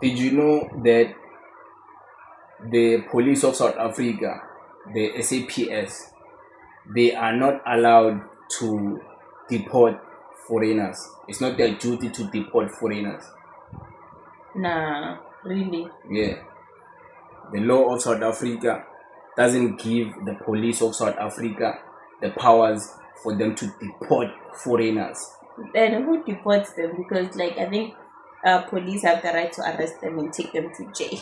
Did you know that the police of South Africa, the SAPS, they are not allowed to deport foreigners? It's not their duty to deport foreigners. Nah, really. Yeah. The law of South Africa doesn't give the police of South Africa the powers for them to deport foreigners. Then who deports them? Because, like, I think police have the right to arrest them and take them to jail.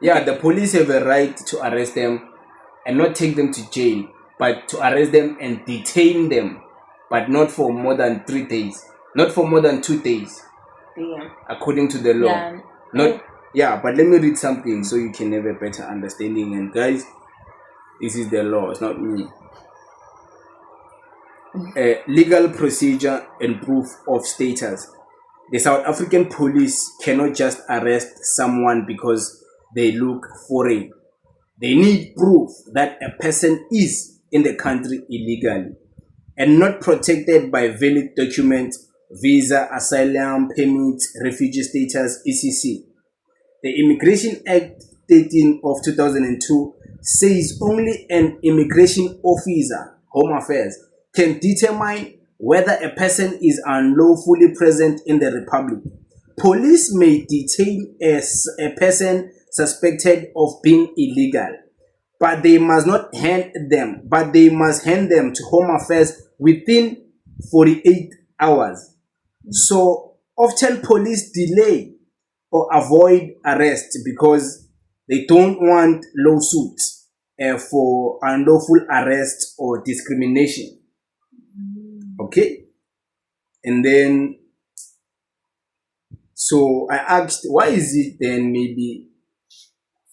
Yeah, the police have a right to arrest them and not take them to jail, but to arrest them and detain them, but not for more than 3 days, not for more than 2 days, Yeah. according to the law. Yeah. Not yeah, but let me read something so you can have a better understanding. And guys, this is the law, it's not me. Legal procedure and proof of status. The South African police cannot just arrest someone because they look foreign. They need proof that a person is in the country illegally and not protected by valid documents, visa, asylum, permit, refugee status, etc. The Immigration Act 13 of 2002 says only an immigration officer, Home Affairs, can determine whether a person is unlawfully present in the Republic. Police may detain a person suspected of being illegal, but they must hand them to Home Affairs within 48 hours. So often police delay or avoid arrest because they don't want lawsuits for unlawful arrest or discrimination. Okay? And then, so I asked, why is it then maybe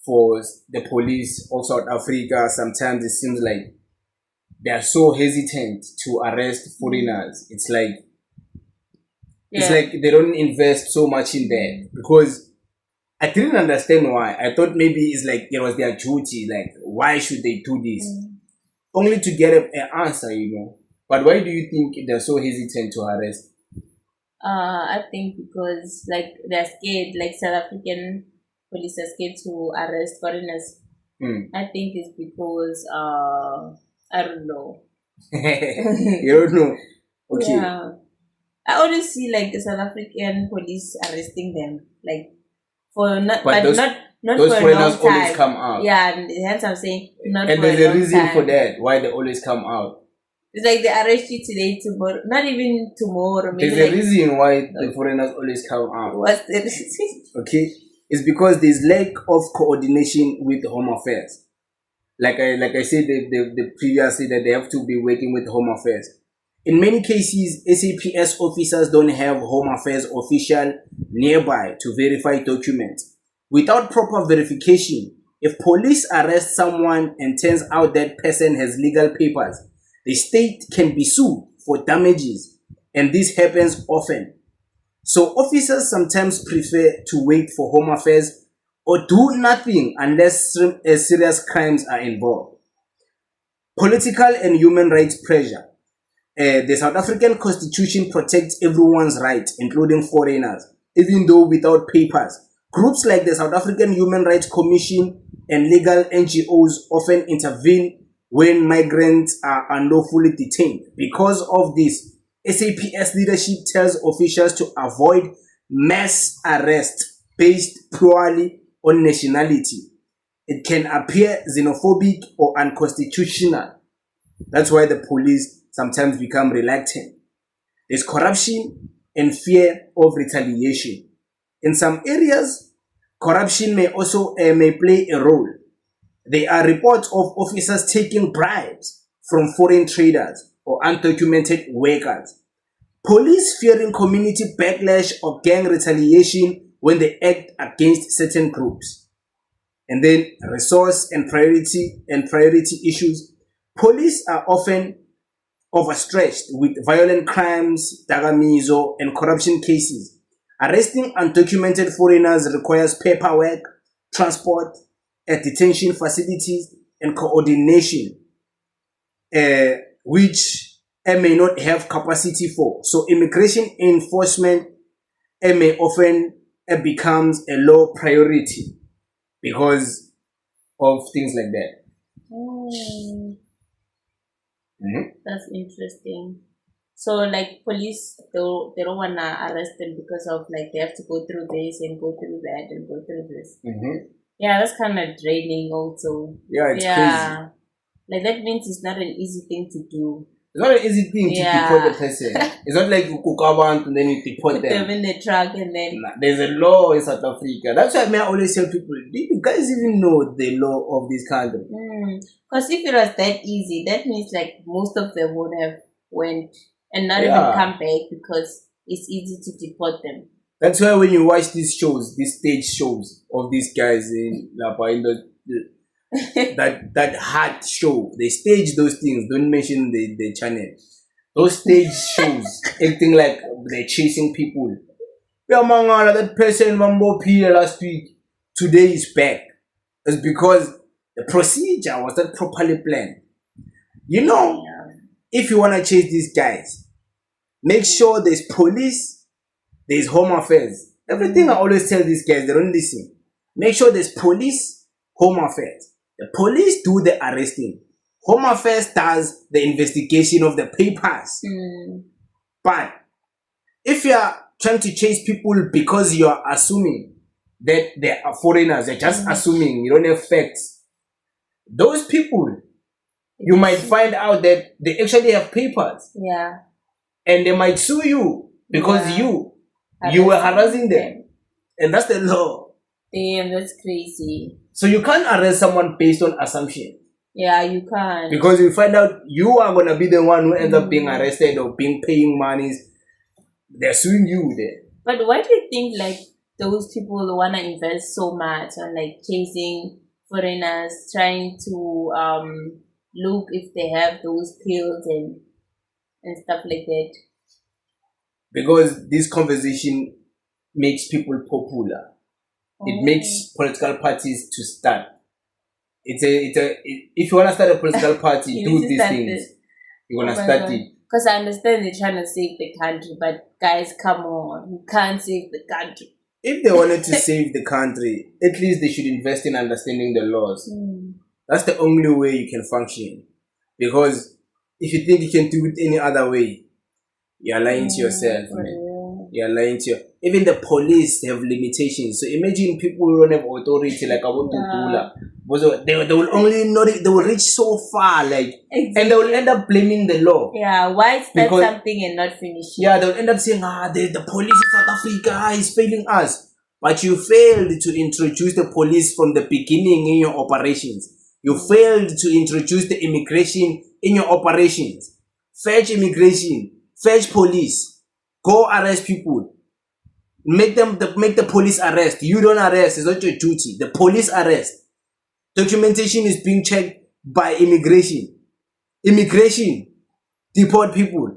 for the police of South Africa, sometimes it seems like they are so hesitant to arrest foreigners? It's like they don't invest so much in that, because I didn't understand why. I thought maybe it's like it was their duty. Like, why should they do this? Only to get an answer, But why do you think they're so hesitant to arrest? I think because, like, they're scared, like South African police are scared to arrest foreigners. I think it's because I don't know. You don't know? Okay. Yeah. I always see like the South African police arresting them, like for not, But those for a long foreigners time. always come out. Yeah, and hence I'm saying not And for a there's a long reason time. for that, why they always come out. It's like they arrest you today, tomorrow, not even tomorrow. Maybe There's a like, reason why the foreigners always come out. what's the reason? Okay, it's because there's lack of coordination with Home Affairs. Like I said the previously, that they have to be working with Home Affairs. In many cases, SAPS officers don't have Home Affairs official nearby to verify documents. Without proper verification, if police arrest someone and turns out that person has legal papers, the state can be sued for damages, and this happens often. So officers sometimes prefer to wait for Home Affairs or do nothing unless serious crimes are involved. Political and human rights pressure. The South African Constitution protects everyone's rights, including foreigners, even though without papers. Groups like the South African Human Rights Commission and legal NGOs often intervene when migrants are unlawfully detained. Because of this, SAPS leadership tells officials to avoid mass arrest based purely on nationality. It can appear xenophobic or unconstitutional. That's why the police sometimes become reluctant. There's corruption and fear of retaliation. In some areas, corruption may also may play a role. There are reports of officers taking bribes from foreign traders or undocumented workers. Police fearing community backlash or gang retaliation when they act against certain groups. And then resource and priority issues. Police are often overstretched with violent crimes, dagamizo, and corruption cases. Arresting undocumented foreigners requires paperwork, transport, detention facilities, and coordination, which may not have capacity for. So immigration enforcement may often it becomes a low priority because of things like that. Oh, Mhm. that's interesting. So like police, they don't wanna arrest them because of like they have to go through this and go through that and go through this. Mhm. Yeah, that's kind of draining also. Yeah, it's crazy. Yeah, like that means it's not an easy thing to do. It's not an easy thing to deport Yeah, a person. It's not like you cook out and then you deport put them them. in the truck and then Nah, there's a law in South Africa. That's why I always tell people, do you guys even know the law of this country? because if it was that easy, that means like most of them would have went and not even Yeah. come back because it's easy to deport them. That's why when you watch these shows, these stage shows of these guys in Lapa, in that hard show, they stage those things. Don't mention the channel. Those stage shows, acting like they're chasing people. Yeah, mangala, that person Mambo P last week, today is back. It's because the procedure was not properly planned. You know, if you want to chase these guys, make sure there's police, there's home affairs. Everything I always tell these guys, they don't listen. Make sure there's police, home affairs. The police do the arresting. Home affairs does the investigation of the papers. But if you are trying to chase people because you are assuming that they are foreigners, you're just assuming, you don't have facts. Those people, you might find out that they actually have papers. Yeah. And they might sue you because you were harassing them. And that's the law. Damn, that's crazy. So you can't arrest someone based on assumption. Yeah, you can't. Because you find out you are going to be the one who ends up being arrested or being paying monies. They're suing you there. But why do you think like those people want to invest so much on like chasing foreigners, trying to look if they have those pills and stuff like that? Because this conversation makes people popular. It makes political parties to start. If you want to start a political party, do these things. You want to start it. Because I understand they're trying to save the country, but guys, come on, you can't save the country. If they wanted to save the country, at least they should invest in understanding the laws. That's the only way you can function. Because if you think you can do it any other way, you're lying to yourself, man. You're lying to yourself. Even the police have limitations. So imagine people who don't have authority like I want to do. They will only know they will reach so far, like, and they will end up blaming the law. Yeah, why start something and not finish it? Yeah, they'll end up saying, the police in South Africa is failing us. But you failed to introduce the police from the beginning in your operations. You failed to introduce the immigration in your operations. Fetch immigration, fetch police, go arrest people. Make the police arrest. You don't arrest, it's not your duty. The police arrest. Documentation is being checked by immigration. Immigration, deport people.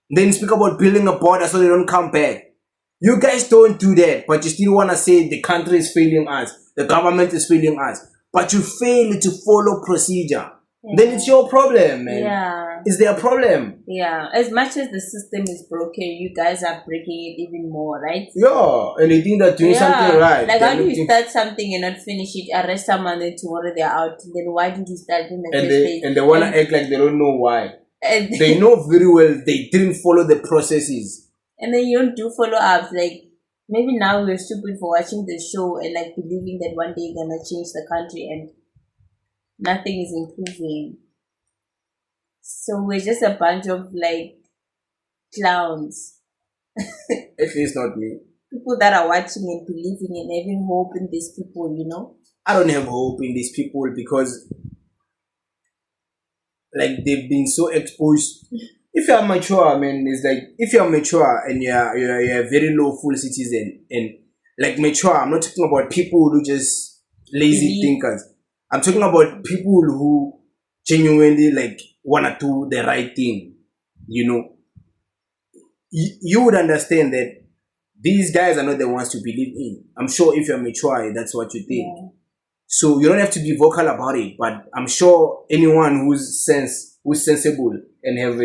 Then speak about building a border so they don't come back. You guys don't do that, but you still want to say the country is failing us, the government is failing us, but you fail to follow procedure. Then it's your problem, man. Yeah. It's their problem. Yeah. As much as the system is broken, you guys are breaking it even more, right? Yeah. And they think they're doing something right. Like, how do you start something and not finish it, arrest someone, then tomorrow they're out? Then why did you start in the first place? And they want to act like they don't know why. And they know very well they didn't follow the processes. And then you don't do follow-ups. Like, maybe now we're stupid for watching the show and like believing that one day you're going to change the country and nothing is improving. So we're just a bunch of like clowns. At least not me. People that are watching and believing and having hope in these people, you know? I don't have hope in these people because like they've been so exposed. If you're mature, man, it's like if you're mature and you're a very lawful citizen and like mature, I'm not talking about people who just lazy thinkers. I'm talking about people who genuinely like wanna do the right thing. You know, you would understand that these guys are not the ones to believe in. I'm sure if you're mature, that's what you think. Yeah. So you don't have to be vocal about it, but I'm sure anyone who's sensible and have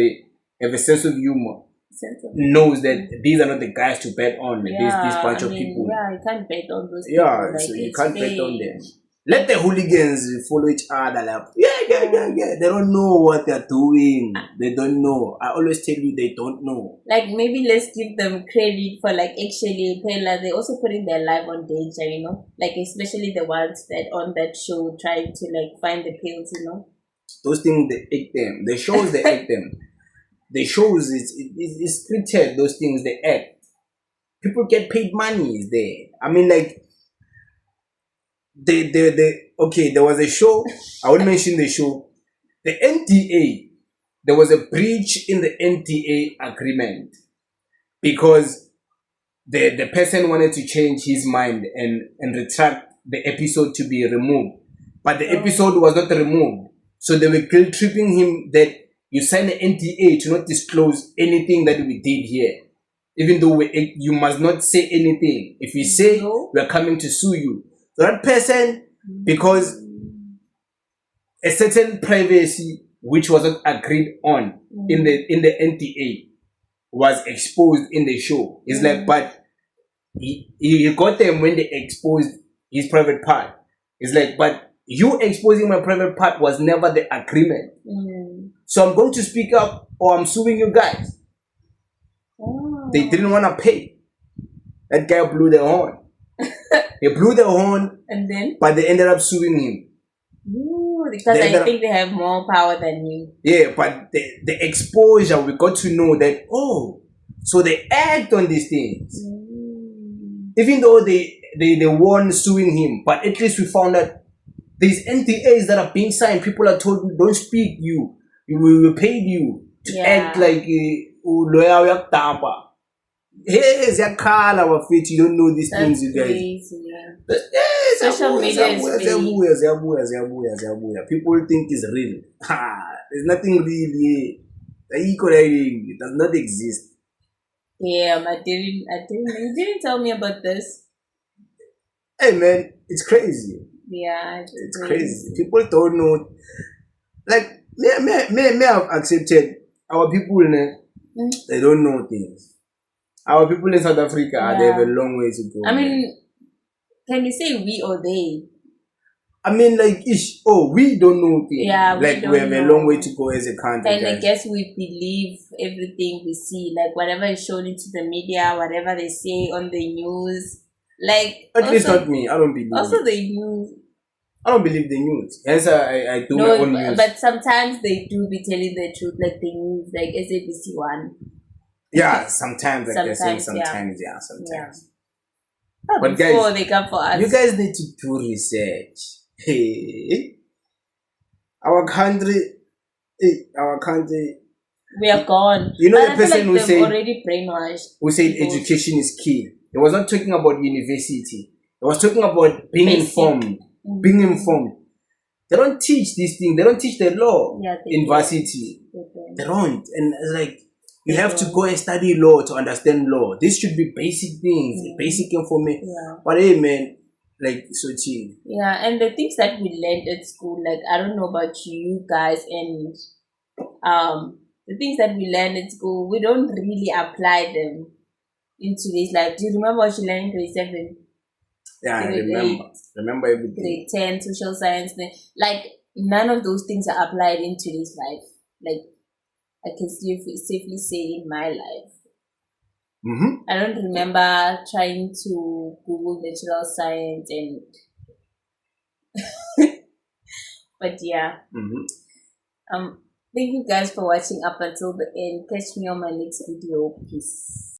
a sense of humor knows that these are not the guys to bet on. Yeah, This bunch of I mean, people. yeah, you can't bet on those Yeah, people. Like, so you it's can't bet on fake. them. Let the hooligans follow each other. Like, yeah. They don't know what they're doing. They don't know. I always tell you, they don't know. Like, maybe let's give them credit for like actually Pela. They also putting their life on danger, you know. Like, especially the ones that on that show trying to like find the pills, you know. Those things they act them. The shows they act them. The shows it's scripted. Those things they act. People get paid money. Is there? I mean, like. Okay, there was a show. I won't mention the show. The NDA, there was a breach in the NDA agreement because the person wanted to change his mind and retract the episode to be removed. But the episode was not removed. So they were guilt tripping him that you signed an NDA to not disclose anything that we did here. Even though you must not say anything. If you say, we're coming to sue you. That person, because a certain privacy which was not agreed on in the NDA was exposed in the show. It's like, but he got them when they exposed his private part. It's like, but you exposing my private part was never the agreement. So I'm going to speak up or I'm suing you guys. They didn't want to pay. That guy blew the horn. They blew the horn, and then, but they ended up suing him. Because I think they have more power than you. Yeah, but the exposure, we got to know that, so they act on these things. Even though they weren't suing him, but at least we found that these NDAs that are being signed, people are told, don't speak, we paid you to act like lawyer Tampa. Hey, Zakala, our feet, you don't know these things, you guys. Crazy, social media is people think it's real. There's nothing real here. It does not exist. Yeah, you didn't tell me about this. Hey man, it's crazy. Yeah, it's crazy. People don't know. Like may have accepted our people. They don't know things. Our people in South Africa, they have a long way to go. I mean, can you say we or they? I mean, like, we don't know things. Yeah, we have a long way to go as a country. And I guess we believe everything we see, like whatever is shown into the media, whatever they say on the news. Like, at least not me. I don't believe. Also, the news. I don't believe the news. Hence, I do my own news. But sometimes they do be telling the truth, like the news, like SABC One. Yeah, sometimes. Sometimes. But guys, they come for us. You guys need to do research. Hey, our country. We are gone. You know, the person who said already brainwashed. Who said education is key. He was not talking about university. He was talking about being informed. Being informed. They don't teach these things. They don't teach the law in varsity. They don't. And it's like, you have to go and study law to understand law. This should be basic things, basic information. But hey, man, like, so chill. Yeah, and the things that we learned at school, like, I don't know about you guys, and the things that we learned at school, we don't really apply them into this life. Do you remember what you learned in grade 7? Yeah, I remember everything. Grade 10, social science. Like, none of those things are applied into this life. Like, I can safely say in my life. I don't remember trying to Google natural science and but yeah. Thank you guys for watching up until the end. Catch me on my next video. Peace.